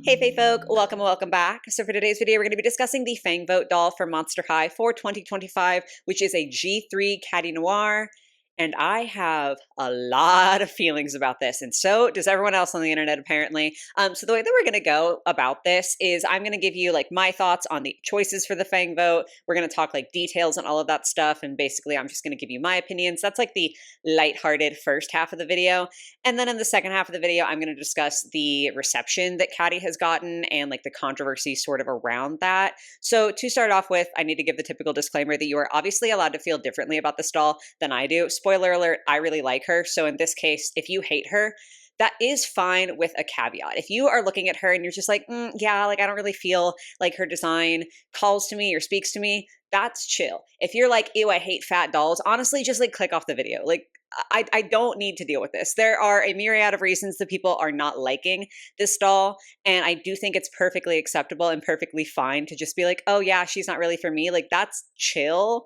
Hey Fae folk, welcome back. So for today's video, we're going to be discussing the Fang Vote doll for Monster High for 2025, which is a G3 Catty Noir. And I have a lot of feelings about this, and so does everyone else on the internet, apparently. So the way that we're going to go about this is I'm going to give you like my thoughts on the choices for the Fang Vote. We're going to talk like details and all of that stuff, and basically I'm just going to give you my opinions. That's like the lighthearted first half of the video. And then in the second half of the video, I'm going to discuss the reception that Catty has gotten and like the controversy sort of around that. So to start off with, I need to give the typical disclaimer that you are obviously allowed to feel differently about this doll than I do. Spoiler alert, I really like her. So in this case, if you hate her, that is fine with a caveat. If you are looking at her and you're just like, yeah, like I don't really feel like her design calls to me or speaks to me, that's chill. If you're like, ew, I hate fat dolls, honestly, just like click off the video. Like I don't need to deal with this. There are a myriad of reasons that people are not liking this doll. And I do think it's perfectly acceptable and perfectly fine to just be like, oh yeah, she's not really for me. Like that's chill.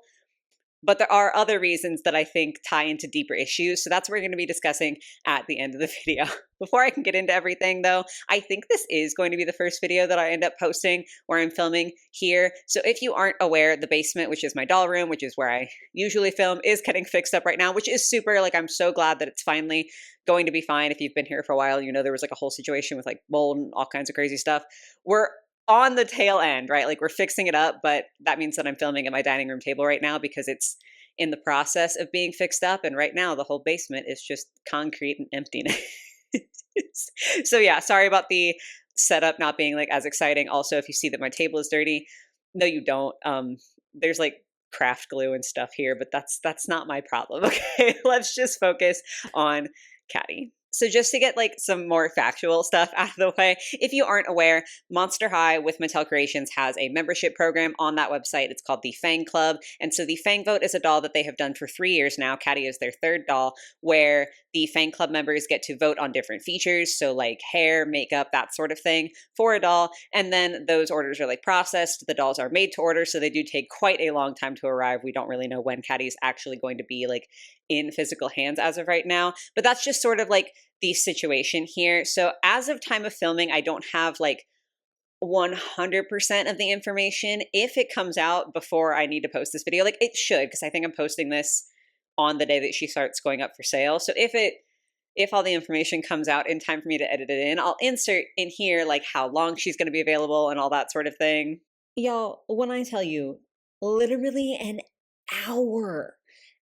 But there are other reasons that I think tie into deeper issues. So that's what we're going to be discussing at the end of the video. Before I can get into everything though, I think this is going to be the first video that I end up posting where I'm filming here. So if you aren't aware, the basement, which is my doll room, which is where I usually film, is getting fixed up right now, which is super, like I'm so glad that it's finally going to be fine. If you've been here for a while, you know there was like a whole situation with like mold and all kinds of crazy stuff. We're on the tail end, right? Like we're fixing it up, but that means that I'm filming at my dining room table right now because it's in the process of being fixed up. And right now the whole basement is just concrete and emptiness. So yeah, sorry about the setup not being like as exciting. Also, if you see that my table is dirty, no, you don't. There's like craft glue and stuff here, but that's not my problem. Okay, let's just focus on Catty. So just to get like some more factual stuff out of the way, if you aren't aware, Monster High with Mattel Creations has a membership program on that website. It's called the Fang Club. And so the Fang Vote is a doll that they have done for 3 years now. Catty is their third doll, where the Fang Club members get to vote on different features. So like hair, makeup, that sort of thing for a doll. And then those orders are like processed. The dolls are made to order. So they do take quite a long time to arrive. We don't really know when Catty's actually going to be like in physical hands as of right now. But that's just sort of like the situation here. So as of time of filming, I don't have like 100% of the information. If it comes out before I need to post this video, like it should, because I think I'm posting this on the day that she starts going up for sale. So if all the information comes out in time for me to edit it in, I'll insert in here like how long she's going to be available and all that sort of thing. Y'all, when I tell you, literally an hour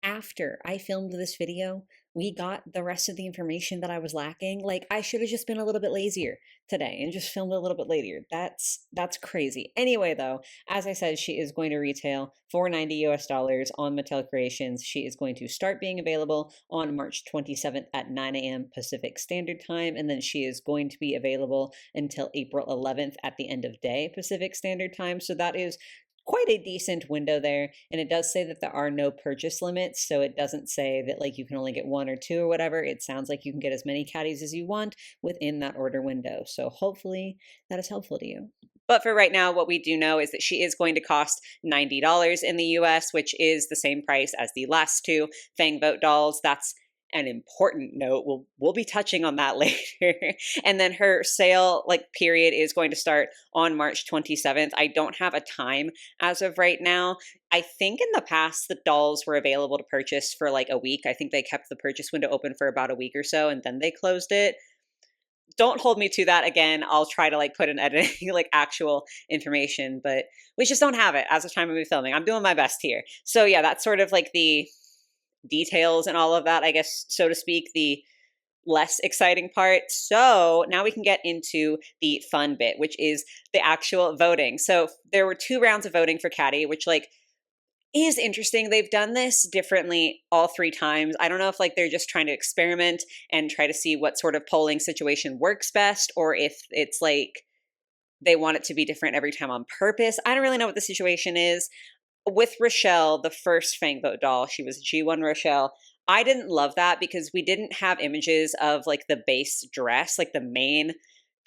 after I filmed this video, we got the rest of the information that I was lacking. Like I should have just been a little bit lazier today and just filmed a little bit later. That's crazy. Anyway, though, as I said, she is going to retail for $90 US on Mattel Creations. She is going to start being available on March 27th at 9 a.m. Pacific Standard Time, and then she is going to be available until April 11th at the end of day Pacific Standard Time. So that is quite a decent window there. And it does say that there are no purchase limits. So it doesn't say that like you can only get 1 or 2 or whatever. It sounds like you can get as many Catties as you want within that order window. So hopefully that is helpful to you. But for right now, what we do know is that she is going to cost $90 in the US, which is the same price as the last 2 Fang Vote dolls. That's an important note. We'll be touching on that later. And then her sale like period is going to start on March 27th. I don't have a time as of right now. I think in the past the dolls were available to purchase for like a week. I think they kept the purchase window open for about a week or so and then they closed it. Don't hold me to that again. I'll try to like put in editing like actual information, but we just don't have it as of time of me filming. I'm doing my best here. So yeah, that's sort of like the details and all of that, I guess, so to speak, the less exciting part. So now we can get into the fun bit, which is the actual voting. So there were 2 rounds of voting for Catty, which like is interesting. They've done this differently all 3 times. I don't know if like they're just trying to experiment and try to see what sort of polling situation works best, or if it's like they want it to be different every time on purpose. I don't really know what the situation is. With Rochelle, the first Fang Vote doll, she was G1 Rochelle. I didn't love that because we didn't have images of like the base dress, like the main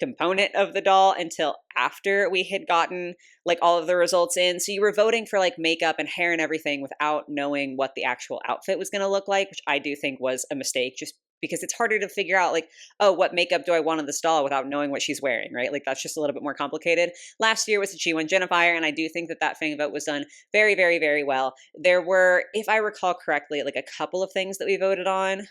component of the doll until after we had gotten like all of the results in. So you were voting for like makeup and hair and everything without knowing what the actual outfit was going to look like, which I do think was a mistake just because it's harder to figure out like, oh, what makeup do I want on this doll without knowing what she's wearing, right? Like that's just a little bit more complicated. Last year was the G1 Genifier, and I do think that that Fang vote was done very, very, very well. There were, if I recall correctly, like a couple of things that we voted on,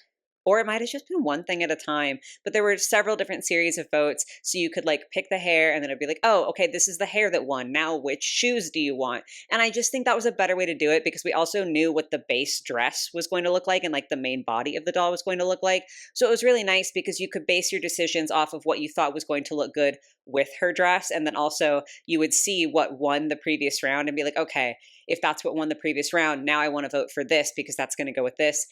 or it might have just been one thing at a time, but there were several different series of votes. So you could like pick the hair and then it'd be like, oh, okay, this is the hair that won. Now which shoes do you want? And I just think that was a better way to do it because we also knew what the base dress was going to look like and like the main body of the doll was going to look like. So it was really nice because you could base your decisions off of what you thought was going to look good with her dress. And then also you would see what won the previous round and be like, okay, if that's what won the previous round, now I want to vote for this because that's going to go with this.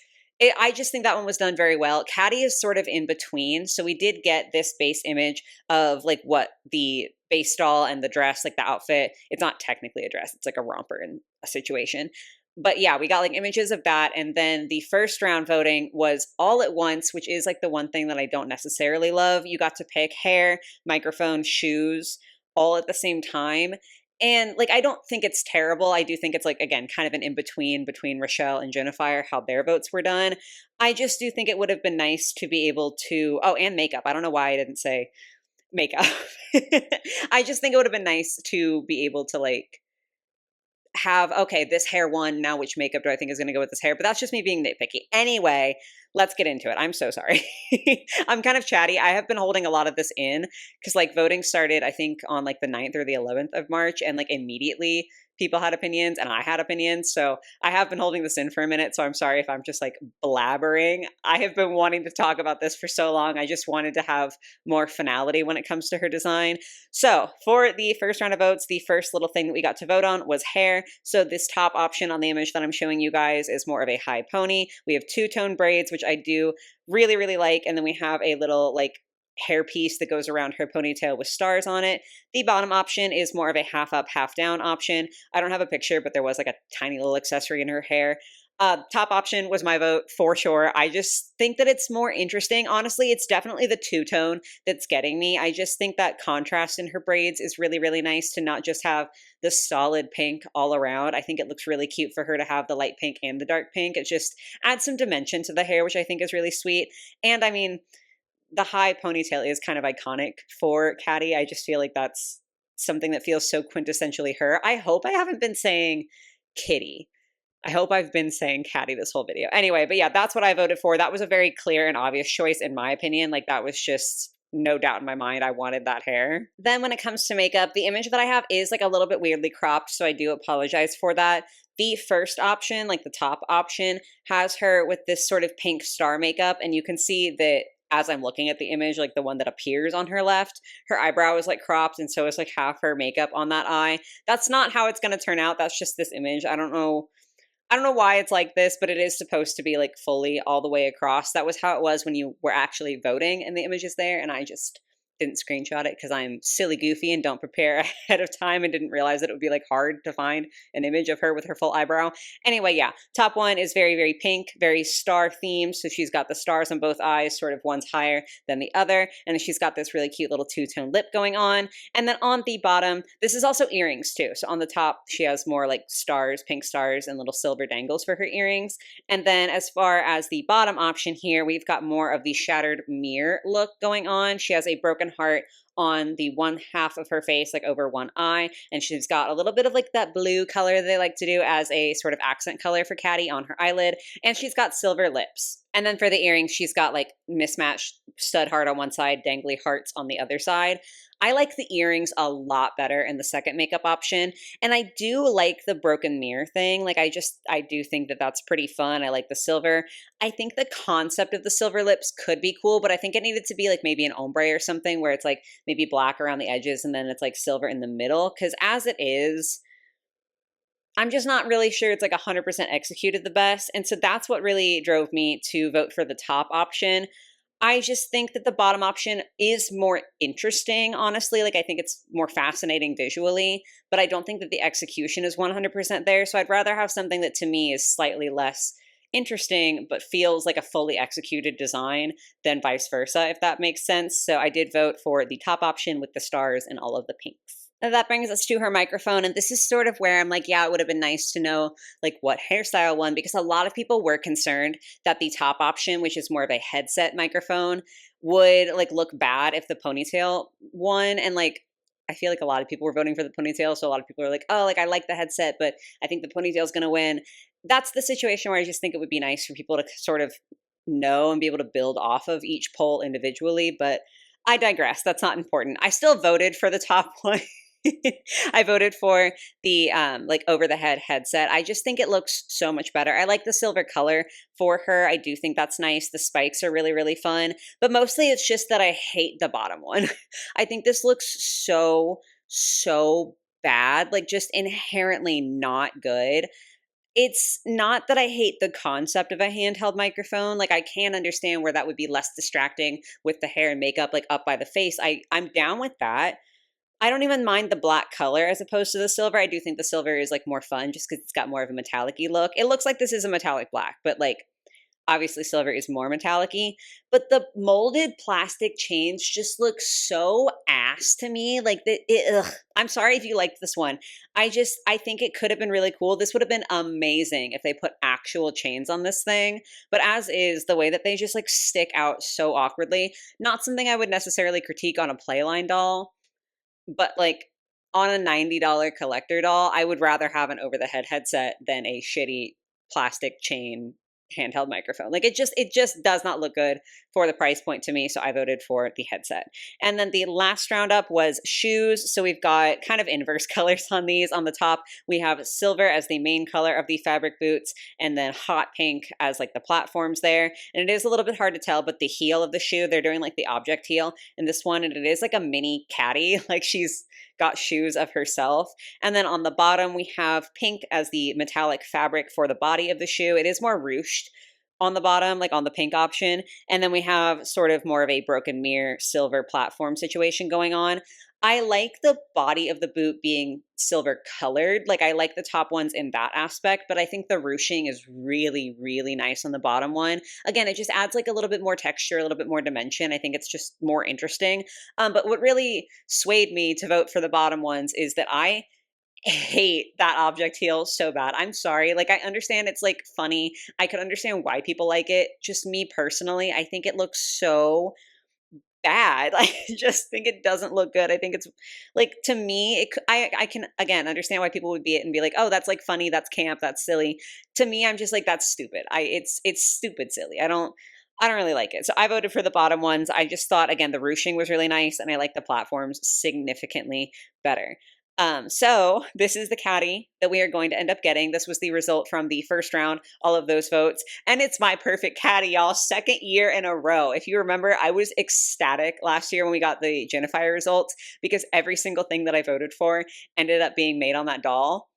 I just think that one was done very well. Catty is sort of in between. So we did get this base image of like what the base doll and the dress, like the outfit, it's not technically a dress. It's like a romper in a situation. But yeah, we got like images of that. And then the first round voting was all at once, which is like the one thing that I don't necessarily love. You got to pick hair, microphone, shoes, all at the same time. And like, I don't think it's terrible. I do think it's like, again, kind of an in-between between Rochelle and Genifier, how their votes were done. I just do think it would have been nice to be able to, oh, and makeup. I don't know why I didn't say makeup. I just think it would have been nice to be able to like have, okay, this hair won. Now which makeup do I think is going to go with this hair? But that's just me being nitpicky. Anyway, let's get into it. I'm so sorry. I'm kind of chatty. I have been holding a lot of this in because like voting started, I think on like the 9th or the 11th of March. And like immediately people had opinions and I had opinions. So I have been holding this in for a minute. So I'm sorry if I'm just like blabbering. I have been wanting to talk about this for so long. I just wanted to have more finality when it comes to her design. So for the first round of votes, the first little thing that we got to vote on was hair. So this top option on the image that I'm showing you guys is more of a high pony. We have two-tone braids, which I do really, really like. And then we have a little like hairpiece that goes around her ponytail with stars on it. The bottom option is more of a half up, half down option. I don't have a picture, but there was like a tiny little accessory in her hair. Top option was my vote for sure. I just think that it's more interesting. Honestly, it's definitely the two-tone that's getting me. I just think that contrast in her braids is really, really nice to not just have the solid pink all around. I think it looks really cute for her to have the light pink and the dark pink. It just adds some dimension to the hair, which I think is really sweet. And I mean, the high ponytail is kind of iconic for Catty. I just feel like that's something that feels so quintessentially her. I hope I haven't been saying Kitty. I hope I've been saying Catty this whole video. Anyway, but yeah, that's what I voted for. That was a very clear and obvious choice in my opinion. Like that was just no doubt in my mind. I wanted that hair. Then when it comes to makeup, the image that I have is like a little bit weirdly cropped. So I do apologize for that. The first option, like the top option, has her with this sort of pink star makeup. And you can see that as I'm looking at the image, like the one that appears on her left, her eyebrow is like cropped and so is like half her makeup on that eye. That's not how it's going to turn out. That's just this image. I don't know why it's like this, but it is supposed to be like fully all the way across. That was how it was when you were actually voting and the image is there. And I just didn't screenshot it because I'm silly goofy and don't prepare ahead of time and didn't realize that it would be like hard to find an image of her with her full eyebrow. Anyway, yeah, top one is very, very pink, very star themed. So she's got the stars on both eyes, sort of one's higher than the other. And then she's got this really cute little two-tone lip going on. And then on the bottom, this is also earrings too. So on the top, she has more like stars, pink stars and little silver dangles for her earrings. And then as far as the bottom option here, we've got more of the shattered mirror look going on. She has a broken heart on the one half of her face, like over one eye. And she's got a little bit of like that blue color they like to do as a sort of accent color for Catty on her eyelid. And she's got silver lips. And then for the earrings, she's got like mismatched stud heart on one side, dangly hearts on the other side. I like the earrings a lot better in the second makeup option. And I do like the broken mirror thing. Like I do think that that's pretty fun. I like the silver. I think the concept of the silver lips could be cool, but I think it needed to be like maybe an ombre or something where it's like maybe black around the edges and then it's like silver in the middle. Because as it is, I'm just not really sure it's like 100% executed the best. And so that's what really drove me to vote for the top option. I just think that the bottom option is more interesting, honestly. Like I think it's more fascinating visually, but I don't think that the execution is 100% there. So I'd rather have something that to me is slightly less interesting, but feels like a fully executed design than vice versa, if that makes sense. So I did vote for the top option with the stars and all of the pinks. And that brings us to her microphone. And this is sort of where I'm like, yeah, it would have been nice to know like what hairstyle won, because a lot of people were concerned that the top option, which is more of a headset microphone, would like look bad if the ponytail won. And like, I feel like a lot of people were voting for the ponytail. So a lot of people are like, oh, like I like the headset, but I think the ponytail is going to win. That's the situation where I just think it would be nice for people to sort of know and be able to build off of each poll individually. But I digress. That's not important. I still voted for the top one. I voted for the like over the head headset. I just think it looks so much better. I like the silver color for her. I do think that's nice. The spikes are really, really fun. But mostly it's just that I hate the bottom one. I think this looks so bad, like just inherently not good. It's not that I hate the concept of a handheld microphone. Like I can understand where that would be less distracting with the hair and makeup like up by the face. I'm down with that. I don't even mind the black color as opposed to the silver. I do think the silver is like more fun just because it's got more of a metallic-y look. It looks like this is a metallic black, but like obviously silver is more metallic-y. But the molded plastic chains just look so ass to me. Like I'm sorry if you liked this one. I think it could have been really cool. This would have been amazing if they put actual chains on this thing. But as is, the way that they just like stick out so awkwardly, not something I would necessarily critique on a Playline doll. But, like, on a $90 collector doll, I would rather have an over-the-head headset than a shitty plastic chain handheld microphone. Like, it just does not look good for the price point to me, so I voted for the headset. And then the last roundup was shoes. So we've got kind of inverse colors on these. On the top, we have silver as the main color of the fabric boots, and then hot pink as, like, the platforms there. And it is a little bit hard to tell, but the heel of the shoe, they're doing, like, the object heel in this one, and it is like a mini Catty. Like, she's got shoes of herself. And then on the bottom, we have pink as the metallic fabric for the body of the shoe. It is more ruched on the bottom, like on the pink option. And then we have sort of more of a broken mirror silver platform situation going on. I like the body of the boot being silver colored. Like I like the top ones in that aspect, but I think the ruching is really, really nice on the bottom one. Again, it just adds like a little bit more texture, a little bit more dimension. I think it's just more interesting. But what really swayed me to vote for the bottom ones is that I hate that object heel so bad. I'm sorry. Like I understand it's like funny. I could understand why people like it. Just me personally, I think it looks so bad. I just think it doesn't look good. I think it's like to me, I can again understand why people would be it and be like, oh, that's like funny, that's camp, that's silly. To me, I'm just like that's stupid. It's stupid silly. I don't really like it. So I voted for the bottom ones. I just thought again the ruching was really nice, and I like the platforms significantly better. So this is the caddy that we are going to end up getting. This was the result from the first round, all of those votes. And it's my perfect caddy, y'all. Second year in a row. If you remember, I was ecstatic last year when we got the Jennifer results because every single thing that I voted for ended up being made on that doll.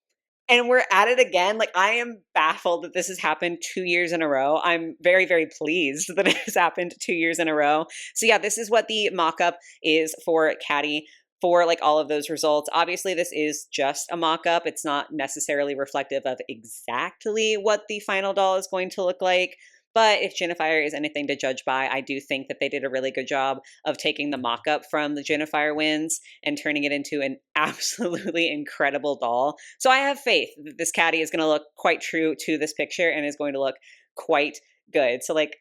And we're at it again. Like, I am baffled that this has happened 2 years in a row. I'm very, very pleased that it has happened 2 years in a row. So yeah, this is what the mock-up is for Catty for like all of those results. Obviously, this is just a mock-up. It's not necessarily reflective of exactly what the final doll is going to look like. But if Jennifer is anything to judge by, I do think that they did a really good job of taking the mock-up from the Jennifer wins and turning it into an absolutely incredible doll. So I have faith that this caddy is going to look quite true to this picture and is going to look quite good. So like,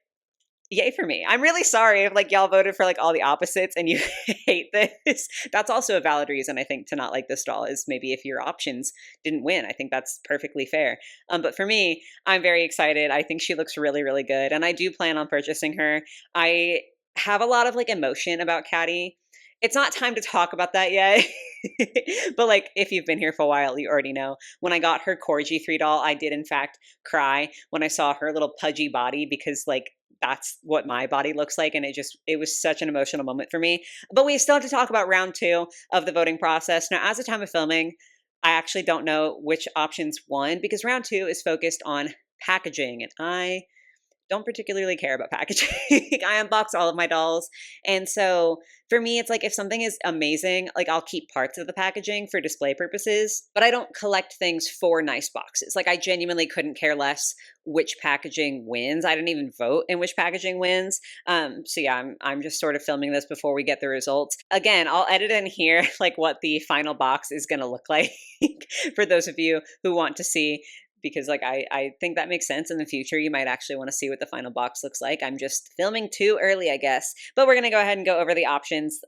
yay for me. I'm really sorry if like y'all voted for like all the opposites and you hate this. That's also a valid reason I think to not like this doll is maybe if your options didn't win. I think that's perfectly fair. But for me, I'm very excited. I think she looks really, really good. And I do plan on purchasing her. I have a lot of like emotion about Catty. It's not time to talk about that yet. But like if you've been here for a while, you already know. When I got her Corgi 3 doll, I did in fact cry when I saw her little pudgy body because like that's what my body looks like. And it was such an emotional moment for me. But we still have to talk about round 2 of the voting process. Now, as of time of filming, I actually don't know which options won because round 2 is focused on packaging. And I don't particularly care about packaging. I unbox all of my dolls. And so for me, it's like if something is amazing, like I'll keep parts of the packaging for display purposes, but I don't collect things for nice boxes. Like I genuinely couldn't care less which packaging wins. I didn't even vote in which packaging wins. So yeah, I'm just sort of filming this before we get the results. Again, I'll edit in here like what the final box is going to look like for those of you who want to see, because like I think that makes sense. In the future, you might actually want to see what the final box looks like. I'm just filming too early, I guess. But we're going to go ahead and go over the options.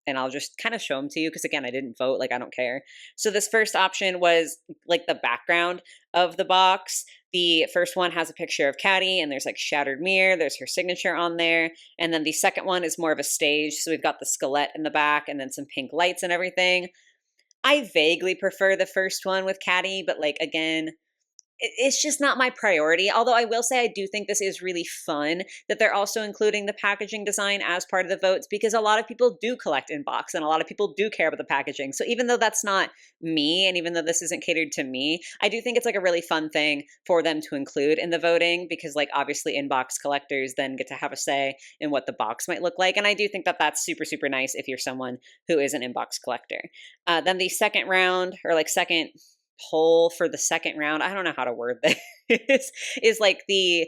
And I'll just kind of show them to you because, again, I didn't vote. Like, I don't care. So this first option was like the background of the box. The first one has a picture of Catty and there's like shattered mirror. There's her signature on there. And then the second one is more of a stage. So we've got the skeleton in the back and then some pink lights and everything. I vaguely prefer the first one with Catty, but like, again, it's just not my priority. Although I will say I do think this is really fun that they're also including the packaging design as part of the votes, because a lot of people do collect in box and a lot of people do care about the packaging. So even though that's not me, and even though this isn't catered to me, I do think it's like a really fun thing for them to include in the voting, because like obviously inbox collectors then get to have a say in what the box might look like. And I do think that that's super, super nice if you're someone who is an inbox collector. Then the second round, or like second poll for the second round, I don't know how to word this, is like the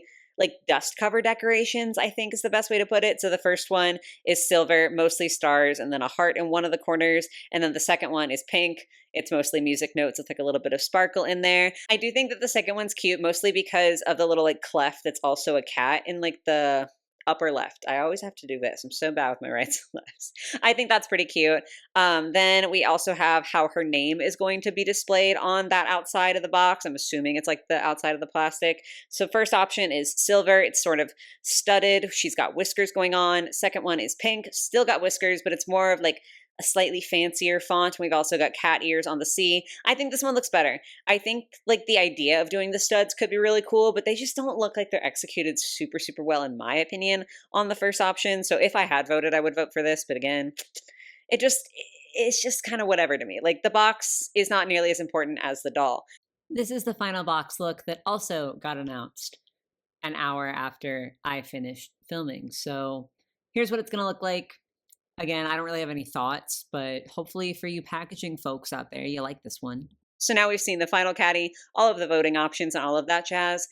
dust cover decorations, I think is the best way to put it. So the first one is silver, mostly stars, and then a heart in one of the corners. And then the second one is pink. It's mostly music notes with like a little bit of sparkle in there. I do think that the second one's cute, mostly because of the little like cleft that's also a cat in like the upper left. I always have to do this. I'm so bad with my rights and lefts. I think that's pretty cute. Then we also have how her name is going to be displayed on that outside of the box. I'm assuming it's like the outside of the plastic. So first option is silver. It's sort of studded. She's got whiskers going on. Second one is pink. Still got whiskers, but it's more of like a slightly fancier font. We've also got cat ears on the C. I think this one looks better. I think like the idea of doing the studs could be really cool, but they just don't look like they're executed super, super well, in my opinion, on the first option. So if I had voted, I would vote for this. But again, it's just kind of whatever to me. Like the box is not nearly as important as the doll. This is the final box look that also got announced an hour after I finished filming. So here's what it's going to look like. Again, I don't really have any thoughts, but hopefully for you packaging folks out there, you like this one. So now we've seen the final Catty, all of the voting options and all of that jazz.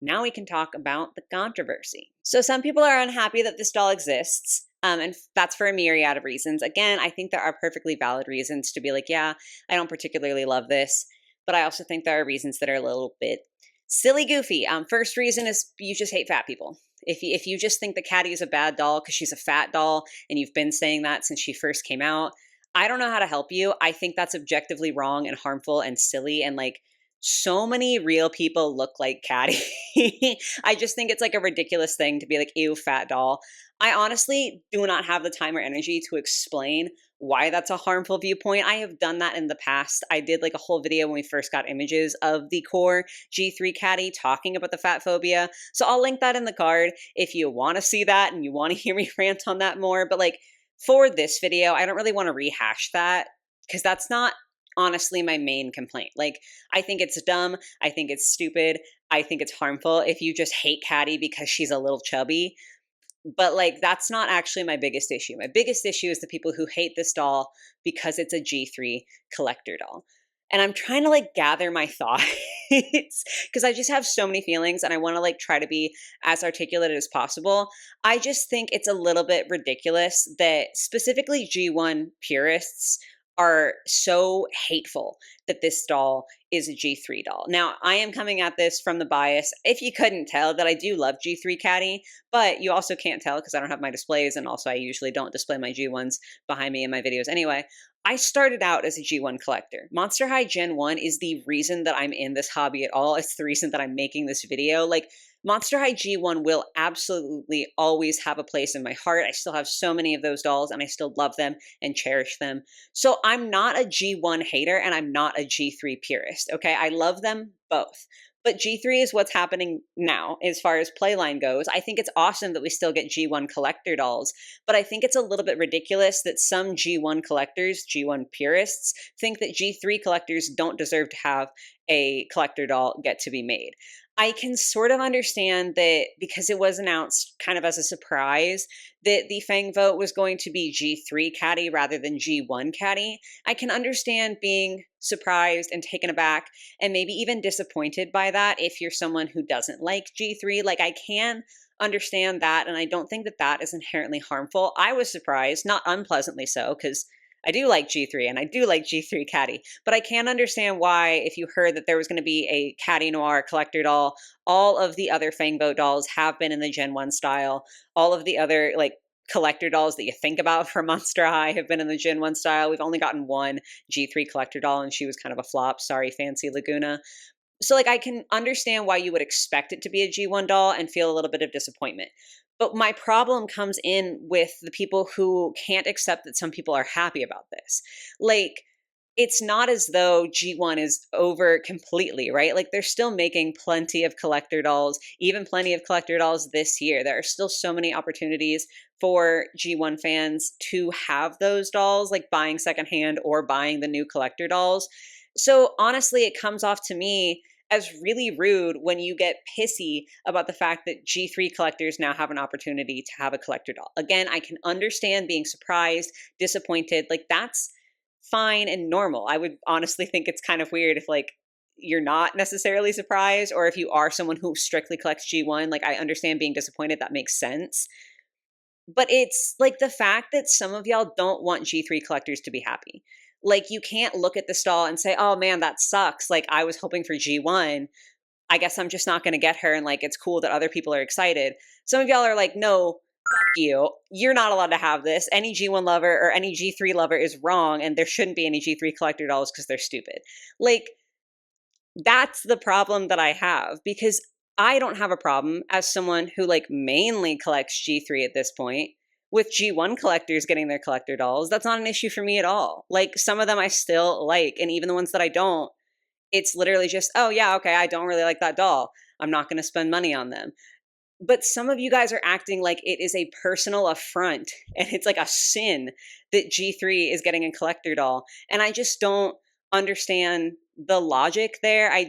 Now we can talk about the controversy. So some people are unhappy that this doll exists. And that's for a myriad of reasons. Again, I think there are perfectly valid reasons to be like, yeah, I don't particularly love this. But I also think there are reasons that are a little bit silly goofy. First reason is you just hate fat people. If you just think that Catty is a bad doll because she's a fat doll, and you've been saying that since she first came out, I don't know how to help you. I think that's objectively wrong and harmful and silly, and like so many real people look like Catty. I just think it's like a ridiculous thing to be like, ew, fat doll. I honestly do not have the time or energy to explain why that's a harmful viewpoint. I have done that in the past. I did like a whole video when we first got images of the core G3 Catty talking about the fat phobia. So I'll link that in the card if you want to see that and you want to hear me rant on that more. But like for this video, I don't really want to rehash that because that's not honestly my main complaint. Like I think it's dumb. I think it's stupid. I think it's harmful if you just hate Catty because she's a little chubby. But like that's not actually my biggest issue. My biggest issue is the people who hate this doll because it's a G3 collector doll. And I'm trying to like gather my thoughts because I just have so many feelings and I want to like try to be as articulate as possible. I just think it's a little bit ridiculous that specifically G1 purists are so hateful that this doll is a G3 doll. Now, I am coming at this from the bias, if you couldn't tell, that I do love G3 Catty, but you also can't tell because I don't have my displays, and also I usually don't display my G1s behind me in my videos anyway. I started out as a G1 collector. Monster High Gen 1 is the reason that I'm in this hobby at all. It's the reason that I'm making this video. Like, Monster High G1 will absolutely always have a place in my heart. I still have so many of those dolls and I still love them and cherish them. So I'm not a G1 hater and I'm not a G3 purist, okay? I love them both. But G3 is what's happening now as far as playline goes. I think it's awesome that we still get G1 collector dolls, but I think it's a little bit ridiculous that some G1 collectors, G1 purists, think that G3 collectors don't deserve to have a collector doll get to be made. I can sort of understand that because it was announced kind of as a surprise that the Fang vote was going to be G3 Caddy rather than G1 Caddy. I can understand being surprised and taken aback and maybe even disappointed by that if you're someone who doesn't like G3. Like, I can understand that, and I don't think that that is inherently harmful. I was surprised, not unpleasantly so, because I do like G3 and I do like G3 Caddy, but I can understand why, if you heard that there was going to be a Catty Noir collector doll, all of the other Fangboat dolls have been in the Gen 1 style. All of the other, like, collector dolls that you think about for Monster High have been in the Gen 1 style. We've only gotten one G3 collector doll, and she was kind of a flop. Sorry, Fancy Laguna. So, like, I can understand why you would expect it to be a G1 doll and feel a little bit of disappointment. But my problem comes in with the people who can't accept that some people are happy about this. Like, it's not as though G1 is over completely, right? Like, they're still making plenty of collector dolls, even plenty of collector dolls this year. There are still so many opportunities for G1 fans to have those dolls, like buying secondhand or buying the new collector dolls. So honestly, it comes off to me as really rude when you get pissy about the fact that G3 collectors now have an opportunity to have a collector doll. Again, I can understand being surprised, disappointed. Like, that's fine and normal. I would honestly think it's kind of weird if, like, you're not necessarily surprised, or if you are someone who strictly collects G1. Like, I understand being disappointed. That makes sense. But it's like the fact that some of y'all don't want G3 collectors to be happy. Like, you can't look at the stall and say, oh man, that sucks. Like, I was hoping for G1. I guess I'm just not going to get her. And like, it's cool that other people are excited. Some of y'all are like, no, fuck you. You're not allowed to have this. Any G1 lover or any G3 lover is wrong. And there shouldn't be any G3 collector dolls because they're stupid. Like, that's the problem that I have, because I don't have a problem as someone who, like, mainly collects G3 at this point with G1 collectors getting their collector dolls. That's not an issue for me at all. Like, some of them I still like, and even the ones that I don't, it's literally just, oh yeah, okay, I don't really like that doll. I'm not going to spend money on them. But some of you guys are acting like it is a personal affront and it's like a sin that G3 is getting a collector doll. And I just don't understand the logic there. I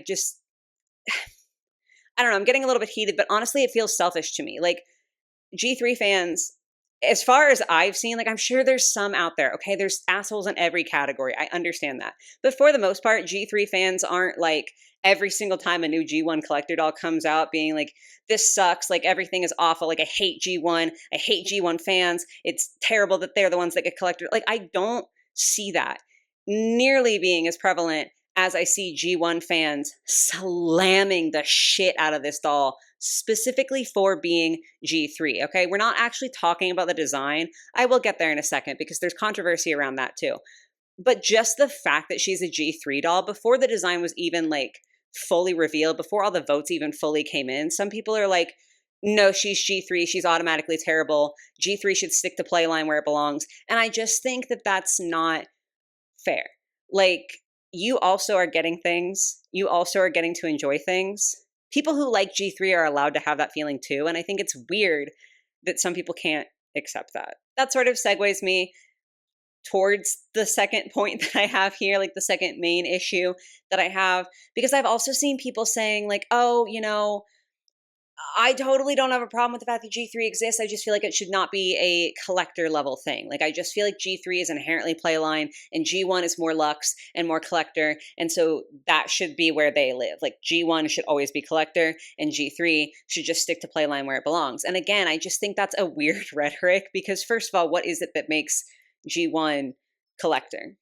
don't know, I'm getting a little bit heated, but honestly, it feels selfish to me. Like, G3 fans, as far as I've seen, like, I'm sure there's some out there, okay? There's assholes in every category. I understand that. But for the most part, G3 fans aren't like every single time a new G1 collector doll comes out being like, this sucks, like, everything is awful, like, I hate G1, I hate G1 fans, it's terrible that they're the ones that get collected. Like, I don't see that nearly being as prevalent as I see G1 fans slamming the shit out of this doll specifically for being G3. Okay, we're not actually talking about the design. I will get there in a second because there's controversy around that too. But just the fact that she's a G3 doll, before the design was even like fully revealed, before all the votes even fully came in, some people are like, no, she's G3, she's automatically terrible. G3 should stick to playline where it belongs. And I just think that that's not fair. Like, you also are getting things. You also are getting to enjoy things. People who like G3 are allowed to have that feeling too. And I think it's weird that some people can't accept that. That sort of segues me towards the second point that I have here, like the second main issue that I have, because I've also seen people saying, like, oh, you know, I totally don't have a problem with the fact that G3 exists. I just feel like it should not be a collector level thing. Like, I just feel like G3 is inherently playline and G1 is more luxe and more collector. And so that should be where they live. Like, G1 should always be collector and G3 should just stick to playline where it belongs. And again, I just think that's a weird rhetoric because, first of all, what is it that makes G1 collector?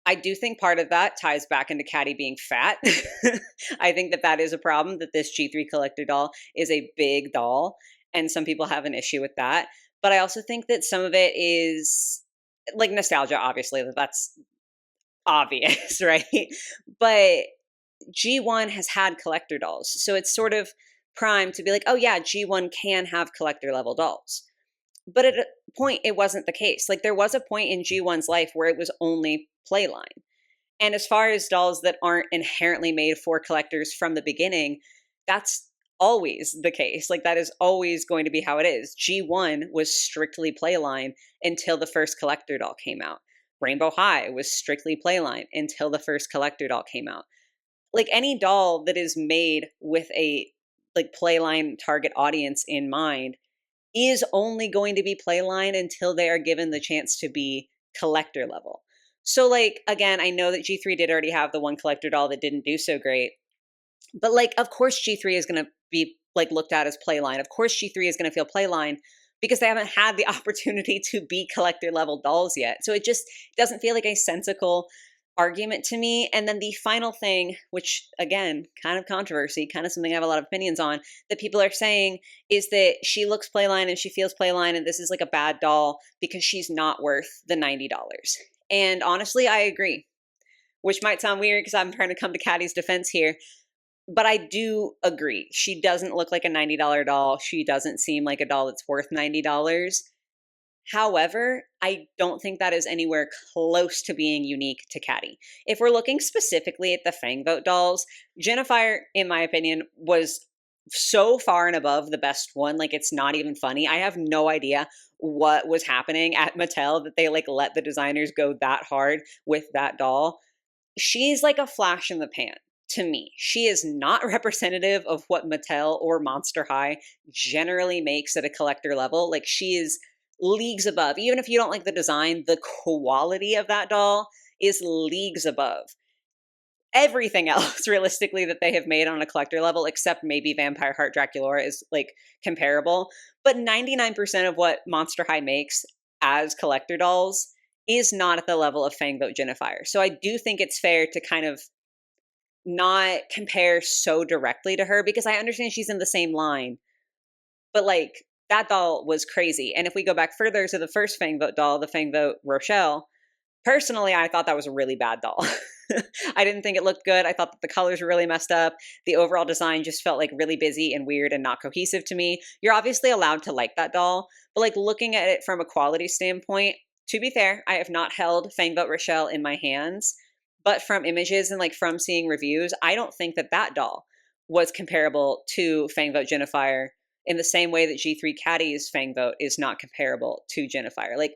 I do think part of that ties back into Catty being fat. I think that that is a problem, that this G3 collector doll is a big doll, and some people have an issue with that. But I also think that some of it is like nostalgia, obviously, that's obvious, right? But G1 has had collector dolls, so it's sort of primed to be like, oh yeah, G1 can have collector level dolls. But at a point, it wasn't the case. Like, there was a point in G1's life where it was only playline. And as far as dolls that aren't inherently made for collectors from the beginning, that's always the case. Like, that is always going to be how it is. G1 was strictly playline until the first collector doll came out. Rainbow High was strictly playline until the first collector doll came out. like any doll that is made with a like playline target audience in mind is only going to be playline until they are given the chance to be collector level. So like again, I know that G3 did already have the one collector doll that didn't do so great, but like of course G3 is going to be like looked at as playline. Of course G3 is going to feel playline because they haven't had the opportunity to be collector level dolls yet. So it just doesn't feel like a sensical argument to me. And then the final thing, which again, kind of controversy, kind of something I have a lot of opinions on, that people are saying is that she looks playline and she feels playline, and this is like a bad doll because she's not worth the $90. And honestly, I agree, which might sound weird because I'm trying to come to Catty's defense here. But I do agree. She doesn't look like a $90 doll. She doesn't seem like a doll that's worth $90. However, I don't think that is anywhere close to being unique to Catty. If we're looking specifically at the Fang Vote dolls, Jennifer, in my opinion, was so far and above the best one. Like, it's not even funny. I have no idea what was happening at Mattel that they like let the designers go that hard with that doll. She's like a flash in the pan to me. She is not representative of what Mattel or Monster High generally makes at a collector level. Like, she is leagues above. Even if you don't like the design, the quality of that doll is leagues above everything else realistically that they have made on a collector level, except maybe Vampire Heart Dracula is like comparable. But 99% of what Monster High makes as collector dolls is not at the level of Fang Vote Jennifer. So I do think it's fair to kind of not compare so directly to her, because I understand she's in the same line, but like that doll was crazy. And if we go back further to the first Fang Vote doll, the Fang Vote Rochelle, personally, I thought that was a really bad doll. I didn't think it looked good. I thought that the colors were really messed up. The overall design just felt like really busy and weird and not cohesive to me. You're obviously allowed to like that doll, but like looking at it from a quality standpoint, to be fair, I have not held Fang Vote Rochelle in my hands, but from images and like from seeing reviews, I don't think that that doll was comparable to Fang Vote Jennifer in the same way that G3 Catty's Fang Vote is not comparable to Jennifer. Like,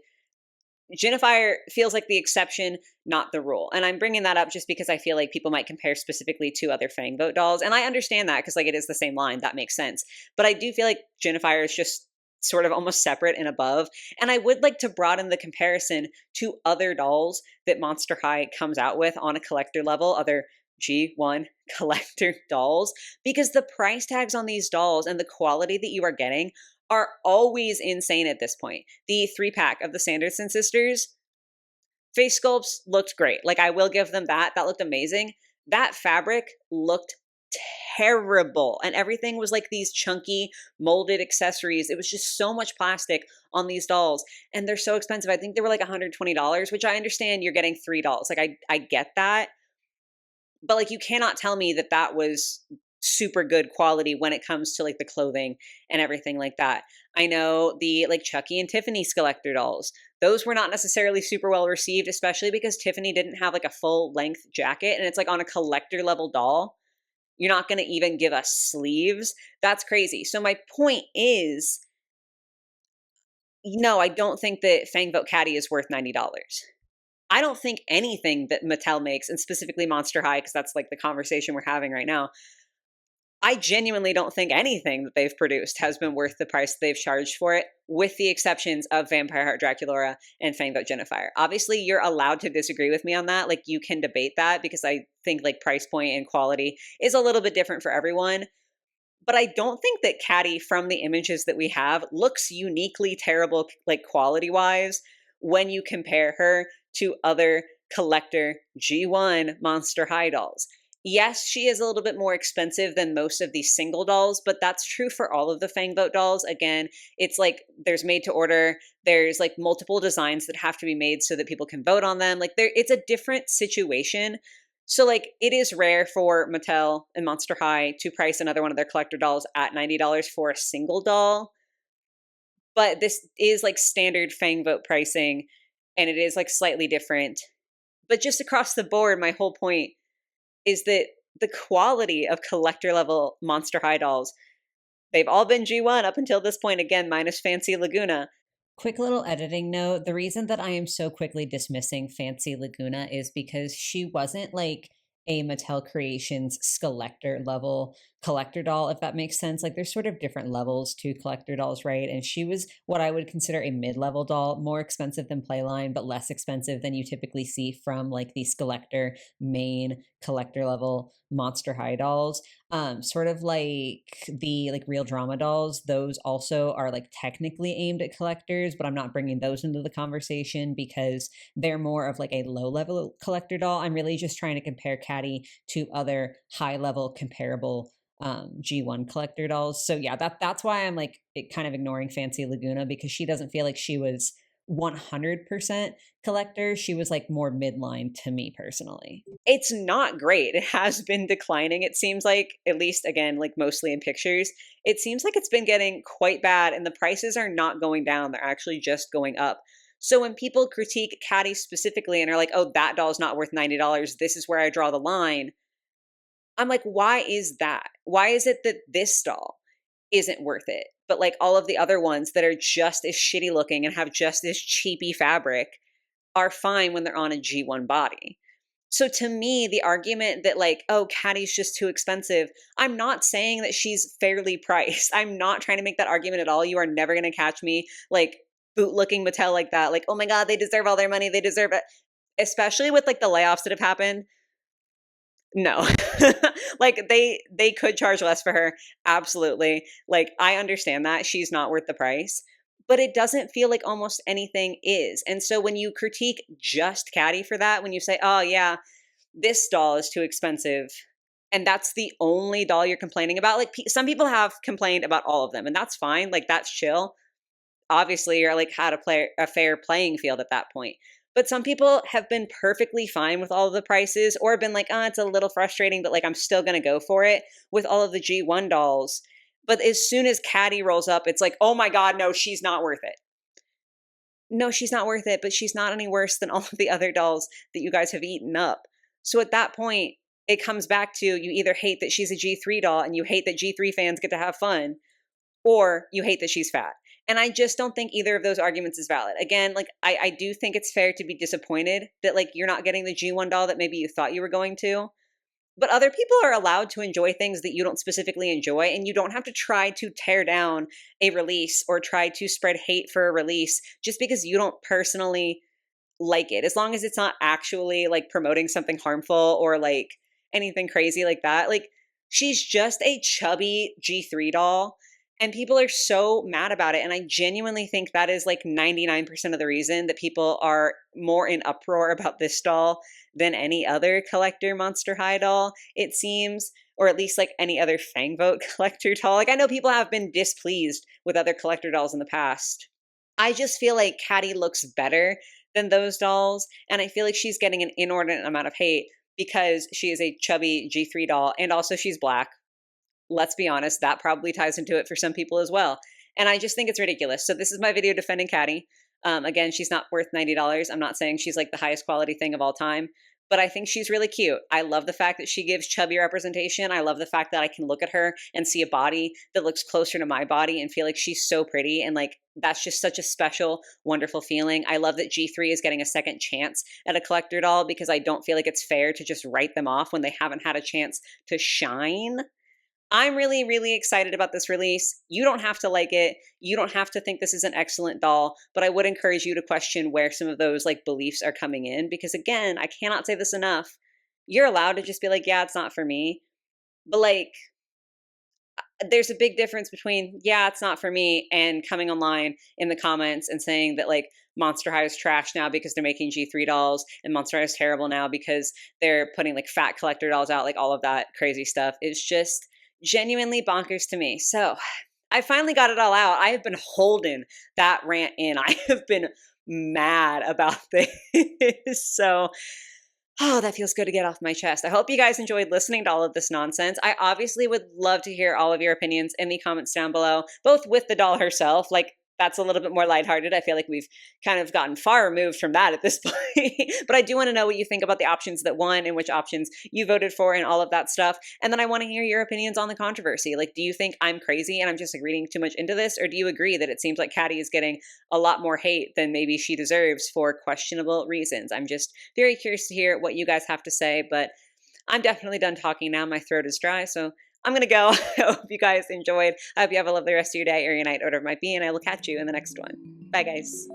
Jennifer feels like the exception, not the rule. And I'm bringing that up just because I feel like people might compare specifically to other Fang Vote dolls. And I understand that because like it is the same line. That makes sense. But I do feel like Jennifer is just sort of almost separate and above. And I would like to broaden the comparison to other dolls that Monster High comes out with on a collector level, other G1 collector dolls, because the price tags on these dolls and the quality that you are getting are always insane at this point. The 3-pack of the Sanderson sisters, face sculpts looked great. Like, I will give them that. That looked amazing. That fabric looked terrible. And everything was like these chunky molded accessories. It was just so much plastic on these dolls. And they're so expensive. I think they were like $120, which I understand you're getting 3 dolls. Like, I get that. But like, you cannot tell me that that was super good quality when it comes to like the clothing and everything like that. I know the like Chucky and Tiffany Skeletor dolls, those were not necessarily super well received, especially because Tiffany didn't have like a full length jacket, and it's like on a collector level doll. You're not going to even give us sleeves. That's crazy. So my point is, no, I don't think that Fang Vote Catty is worth $90. I don't think anything that Mattel makes, and specifically Monster High, because that's like the conversation we're having right now, I genuinely don't think anything that they've produced has been worth the price they've charged for it, with the exceptions of Vampire Heart Dracula and Fang Vote Jennifer. Obviously, you're allowed to disagree with me on that. Like, you can debate that because I think like price point and quality is a little bit different for everyone. But I don't think that Catty, from the images that we have, looks uniquely terrible, like quality wise, when you compare her to other collector G1 Monster High dolls. Yes, she is a little bit more expensive than most of these single dolls, but that's true for all of the Fang Vote dolls. Again, it's like there's made to order, there's like multiple designs that have to be made so that people can vote on them. Like, it's a different situation. So like, it is rare for Mattel and Monster High to price another one of their collector dolls at $90 for a single doll. But this is like standard Fang Vote pricing, and it is like slightly different. But just across the board, my whole point is that the quality of collector level Monster High dolls, they've all been G1 up until this point, again, minus Fancy Laguna. Quick little editing note. The reason that I am so quickly dismissing Fancy Laguna is because she wasn't like a Mattel Creations Skeletor level collector doll, if that makes sense. Like there's sort of different levels to collector dolls, right? And she was what I would consider a mid-level doll, more expensive than Playline, but less expensive than you typically see from like the Skeletor main collector level Monster High dolls. Sort of like the like real drama dolls, those also are like technically aimed at collectors, but I'm not bringing those into the conversation because they're more of like a low level collector doll. I'm really just trying to compare Catty to other high level comparable G1 collector dolls. So yeah, that's why I'm like kind of ignoring Fancy Laguna, because she doesn't feel like she was 100% collector. She was like more midline to me personally. It's not great. It has been declining. It seems like, at least again, like mostly in pictures, it seems like it's been getting quite bad and the prices are not going down. They're actually just going up. So when people critique Catty specifically and are like, oh, that doll's not worth $90, this is where I draw the line. I'm like, why is that? Why is it that this doll isn't worth it? But like all of the other ones that are just as shitty looking and have just this cheapy fabric are fine when they're on a G1 body. So to me, the argument that like, oh, Catty's just too expensive, I'm not saying that she's fairly priced. I'm not trying to make that argument at all. You are never going to catch me like boot looking Mattel like that. Like, oh my God, they deserve all their money. They deserve it. Especially with like the layoffs that have happened. No. Like they could charge less for her. Absolutely. Like I understand that she's not worth the price, but it doesn't feel like almost anything is. And so when you critique just Catty for that, when you say, "Oh yeah, this doll is too expensive," and that's the only doll you're complaining about, like some people have complained about all of them, and that's fine. Like that's chill. Obviously, you're like how to play a fair playing field at that point. But some people have been perfectly fine with all of the prices or been like, oh, it's a little frustrating, but like I'm still going to go for it with all of the G1 dolls. But as soon as Catty rolls up, it's like, oh my God, no, she's not worth it. No, she's not worth it, but she's not any worse than all of the other dolls that you guys have eaten up. So at that point, it comes back to you either hate that she's a G3 doll and you hate that G3 fans get to have fun, or you hate that she's fat. And I just don't think either of those arguments is valid. Again, like I do think it's fair to be disappointed that like you're not getting the G1 doll that maybe you thought you were going to. But other people are allowed to enjoy things that you don't specifically enjoy, and you don't have to try to tear down a release or try to spread hate for a release just because you don't personally like it. As long as it's not actually like promoting something harmful or like anything crazy like that. Like she's just a chubby G3 doll. And people are so mad about it. And I genuinely think that is like 99% of the reason that people are more in uproar about this doll than any other collector Monster High doll, it seems, or at least like any other Fang Vote collector doll. Like I know people have been displeased with other collector dolls in the past. I just feel like Catty looks better than those dolls. And I feel like she's getting an inordinate amount of hate because she is a chubby G3 doll and also she's black. Let's be honest, that probably ties into it for some people as well. And I just think it's ridiculous. So this is my video defending Catty. Again, she's not worth $90. I'm not saying she's like the highest quality thing of all time, but I think she's really cute. I love the fact that she gives chubby representation. I love the fact that I can look at her and see a body that looks closer to my body and feel like she's so pretty. And like, that's just such a special, wonderful feeling. I love that G3 is getting a second chance at a collector doll because I don't feel like it's fair to just write them off when they haven't had a chance to shine. I'm really, really excited about this release. You don't have to like it. You don't have to think this is an excellent doll, but I would encourage you to question where some of those like beliefs are coming in because again, I cannot say this enough. You're allowed to just be like, yeah, it's not for me. But like, there's a big difference between, yeah, it's not for me and coming online in the comments and saying that like Monster High is trash now because they're making G3 dolls and Monster High is terrible now because they're putting like fat collector dolls out, like all of that crazy stuff. It's just genuinely bonkers to me. So I finally got it all out. I have been holding that rant in. I have been mad about this. So, oh, that feels good to get off my chest. I hope you guys enjoyed listening to all of this nonsense. I obviously would love to hear all of your opinions in the comments down below, both with the doll herself, like that's a little bit more lighthearted. I feel like we've kind of gotten far removed from that at this point. But I do want to know what you think about the options that won and which options you voted for and all of that stuff. And then I want to hear your opinions on the controversy. Like, do you think I'm crazy and I'm just like reading too much into this? Or do you agree that it seems like Catty is getting a lot more hate than maybe she deserves for questionable reasons? I'm just very curious to hear what you guys have to say. But I'm definitely done talking now. My throat is dry, so I'm going to go. I hope you guys enjoyed. I hope you have a lovely rest of your day or your night, whatever it might be, and I will catch you in the next one. Bye, guys.